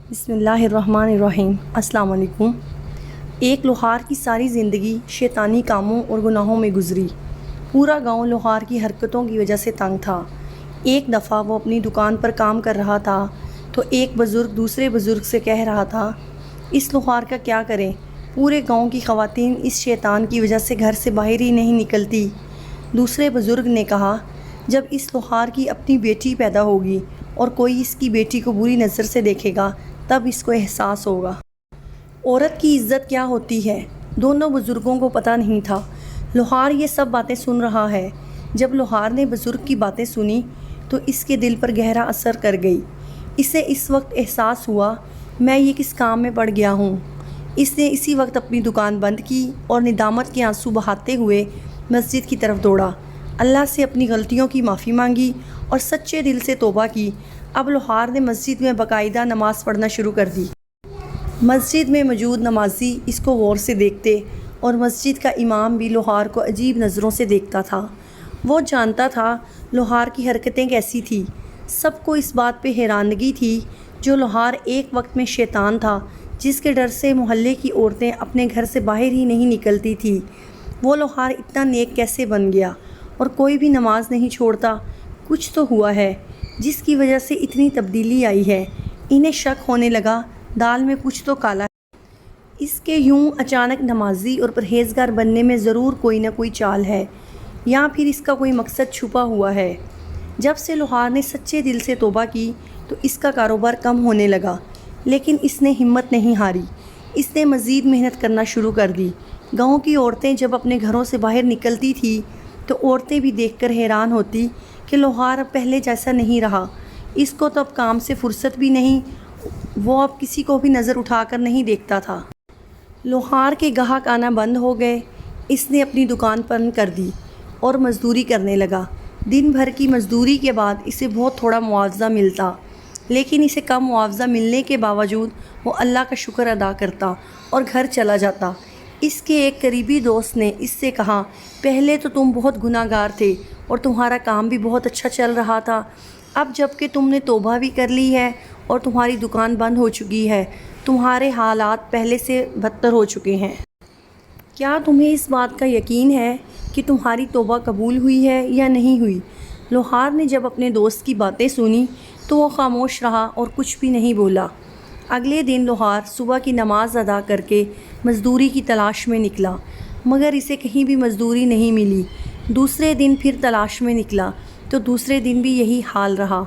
بسم اللہ الرحمن الرحیم۔ السلام علیکم۔ ایک لوہار کی ساری زندگی شیطانی کاموں اور گناہوں میں گزری۔ پورا گاؤں لوہار کی حرکتوں کی وجہ سے تنگ تھا۔ ایک دفعہ وہ اپنی دکان پر کام کر رہا تھا تو ایک بزرگ دوسرے بزرگ سے کہہ رہا تھا، اس لوہار کا کیا کریں؟ پورے گاؤں کی خواتین اس شیطان کی وجہ سے گھر سے باہر ہی نہیں نکلتی۔ دوسرے بزرگ نے کہا، جب اس لوہار کی اپنی بیٹی پیدا ہوگی اور کوئی اس کی بیٹی کو بری نظر سے دیکھے گا تب اس کو احساس ہوگا عورت کی عزت کیا ہوتی ہے۔ دونوں بزرگوں کو پتہ نہیں تھا لوہار یہ سب باتیں سن رہا ہے۔ جب لوہار نے بزرگ کی باتیں سنی تو اس کے دل پر گہرا اثر کر گئی۔ اسے اس وقت احساس ہوا، میں یہ کس کام میں پڑ گیا ہوں۔ اس نے اسی وقت اپنی دکان بند کی اور ندامت کے آنسو بہاتے ہوئے مسجد کی طرف دوڑا۔ اللہ سے اپنی غلطیوں کی معافی مانگی اور سچے دل سے توبہ کی۔ اب لوہار نے مسجد میں باقاعدہ نماز پڑھنا شروع کر دی۔ مسجد میں موجود نمازی اس کو غور سے دیکھتے اور مسجد کا امام بھی لوہار کو عجیب نظروں سے دیکھتا تھا۔ وہ جانتا تھا لوہار کی حرکتیں کیسی تھیں۔ سب کو اس بات پہ حیرانگی تھی جو لوہار ایک وقت میں شیطان تھا جس کے ڈر سے محلے کی عورتیں اپنے گھر سے باہر ہی نہیں نکلتی تھیں۔ وہ لوہار اتنا نیک کیسے بن گیا اور کوئی بھی نماز نہیں چھوڑتا؟ کچھ تو ہوا ہے جس کی وجہ سے اتنی تبدیلی آئی ہے۔ انہیں شک ہونے لگا دال میں کچھ تو کالا ہے۔ اس کے یوں اچانک نمازی اور پرہیزگار بننے میں ضرور کوئی نہ کوئی چال ہے یا پھر اس کا کوئی مقصد چھپا ہوا ہے۔ جب سے لوہار نے سچے دل سے توبہ کی تو اس کا کاروبار کم ہونے لگا، لیکن اس نے ہمت نہیں ہاری۔ اس نے مزید محنت کرنا شروع کر دی۔ گاؤں کی عورتیں جب اپنے گھروں سے باہر نکلتی تھیں تو عورتیں بھی دیکھ کر حیران ہوتی کہ لوہار اب پہلے جیسا نہیں رہا۔ اس کو تو اب کام سے فرصت بھی نہیں، وہ اب کسی کو بھی نظر اٹھا کر نہیں دیکھتا تھا۔ لوہار کے گاہک آنا بند ہو گئے۔ اس نے اپنی دکان بند کر دی اور مزدوری کرنے لگا۔ دن بھر کی مزدوری کے بعد اسے بہت تھوڑا معاوضہ ملتا، لیکن اسے کم معاوضہ ملنے کے باوجود وہ اللہ کا شکر ادا کرتا اور گھر چلا جاتا۔ اس کے ایک قریبی دوست نے اس سے کہا، پہلے تو تم بہت گناہ گار تھے اور تمہارا کام بھی بہت اچھا چل رہا تھا، اب جب کہ تم نے توبہ بھی کر لی ہے اور تمہاری دکان بند ہو چکی ہے، تمہارے حالات پہلے سے بدتر ہو چکے ہیں۔ کیا تمہیں اس بات کا یقین ہے کہ تمہاری توبہ قبول ہوئی ہے یا نہیں ہوئی؟ لوہار نے جب اپنے دوست کی باتیں سنی تو وہ خاموش رہا اور کچھ بھی نہیں بولا۔ اگلے دن لوہار صبح کی نماز ادا کر کے مزدوری کی تلاش میں نکلا، مگر اسے کہیں بھی مزدوری نہیں ملی۔ دوسرے دن پھر تلاش میں نکلا تو دوسرے دن بھی یہی حال رہا،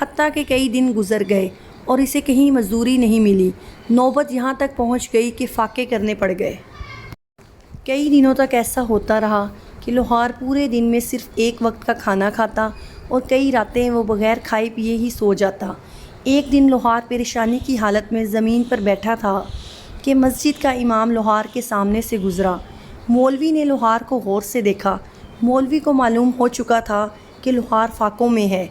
حتیٰ کہ کئی دن گزر گئے اور اسے کہیں مزدوری نہیں ملی۔ نوبت یہاں تک پہنچ گئی کہ فاقے کرنے پڑ گئے۔ کئی دنوں تک ایسا ہوتا رہا کہ لوہار پورے دن میں صرف ایک وقت کا کھانا کھاتا اور کئی راتیں وہ بغیر کھائے پیے ہی سو جاتا۔ ایک دن لوہار پریشانی کی حالت میں زمین پر بیٹھا تھا کہ مسجد کا امام لوہار کے سامنے سے گزرا۔ مولوی نے لوہار کو غور سے دیکھا۔ مولوی کو معلوم ہو چکا تھا کہ لوہار فاقوں میں ہے۔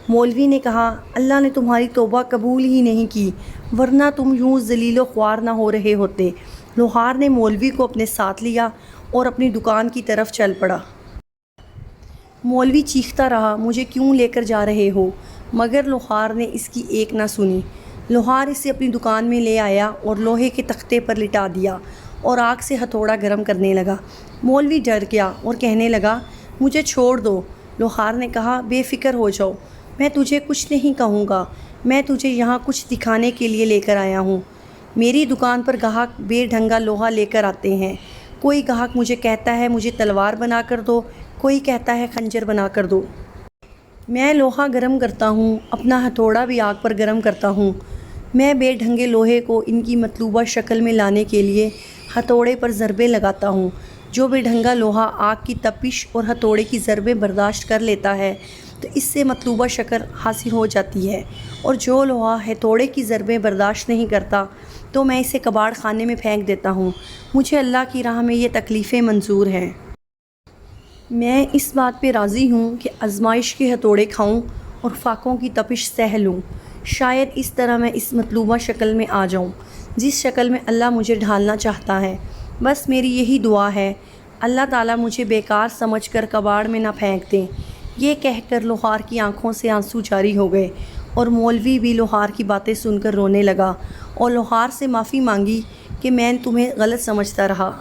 مولوی نے کہا، اللہ نے تمہاری توبہ قبول ہی نہیں کی، ورنہ تم یوں ذلیل و خوار نہ ہو رہے ہوتے۔ لوہار نے مولوی کو اپنے ساتھ لیا اور اپنی دکان کی طرف چل پڑا۔ مولوی چیختا رہا، مجھے کیوں لے کر جا رہے ہو؟ مگر لوہار نے اس کی ایک نہ سنی۔ لوہار اسے اپنی دکان میں لے آیا اور لوہے کے تختے پر لٹا دیا اور آگ سے ہتھوڑا گرم کرنے لگا۔ مولوی ڈر گیا اور کہنے لگا، مجھے چھوڑ دو۔ لوہار نے کہا، بے فکر ہو جاؤ، میں تجھے کچھ نہیں کہوں گا، میں تجھے یہاں کچھ دکھانے کے لیے لے کر آیا ہوں۔ میری دکان پر گاہک بے ڈھنگا لوہا لے کر آتے ہیں۔ کوئی گاہک مجھے کہتا ہے مجھے تلوار بنا کر دو، کوئی کہتا ہے خنجر بنا کر دو۔ میں لوہا گرم کرتا ہوں، اپنا ہتھوڑا بھی آگ پر گرم کرتا ہوں۔ میں بے ڈھنگے لوہے کو ان کی مطلوبہ شکل میں لانے کے لیے ہتھوڑے پر ضربیں لگاتا ہوں۔ جو بے ڈھنگا لوہا آگ کی تپش اور ہتھوڑے کی ضربیں برداشت کر لیتا ہے تو اس سے مطلوبہ شکل حاصل ہو جاتی ہے، اور جو لوہا ہتھوڑے کی ضربیں برداشت نہیں کرتا تو میں اسے کباڑ خانے میں پھینک دیتا ہوں۔ مجھے اللہ کی راہ میں یہ تکلیفیں منظور ہیں۔ میں اس بات پہ راضی ہوں کہ آزمائش کے ہتھوڑے کھاؤں اور فاقوں کی تپش سہ لوں۔ شاید اس طرح میں اس مطلوبہ شکل میں آ جاؤں جس شکل میں اللہ مجھے ڈھالنا چاہتا ہے۔ بس میری یہی دعا ہے، اللہ تعالیٰ مجھے بیکار سمجھ کر کباڑ میں نہ پھینک دیں۔ یہ کہہ کر لوہار کی آنکھوں سے آنسو جاری ہو گئے اور مولوی بھی لوہار کی باتیں سن کر رونے لگا اور لوہار سے معافی مانگی کہ میں تمہیں غلط سمجھتا رہا۔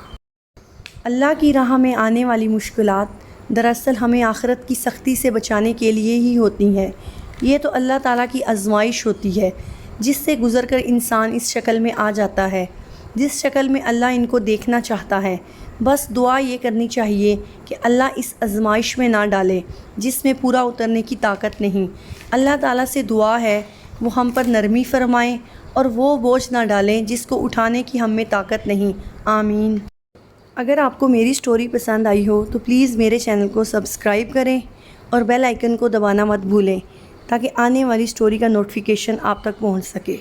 اللہ کی راہ میں آنے والی مشکلات دراصل ہمیں آخرت کی سختی سے بچانے کے لیے ہی ہوتی ہیں۔ یہ تو اللہ تعالیٰ کی آزمائش ہوتی ہے جس سے گزر کر انسان اس شکل میں آ جاتا ہے جس شکل میں اللہ ان کو دیکھنا چاہتا ہے۔ بس دعا یہ کرنی چاہیے کہ اللہ اس آزمائش میں نہ ڈالے جس میں پورا اترنے کی طاقت نہیں۔ اللہ تعالیٰ سے دعا ہے وہ ہم پر نرمی فرمائیں اور وہ بوجھ نہ ڈالیں جس کو اٹھانے کی ہم میں طاقت نہیں۔ آمین۔ اگر آپ کو میری سٹوری پسند آئی ہو تو پلیز میرے چینل کو سبسکرائب کریں اور بیل آئیکن کو دبانا مت بھولیں تاکہ آنے والی سٹوری کا نوٹیفیکیشن آپ تک پہنچ سکے۔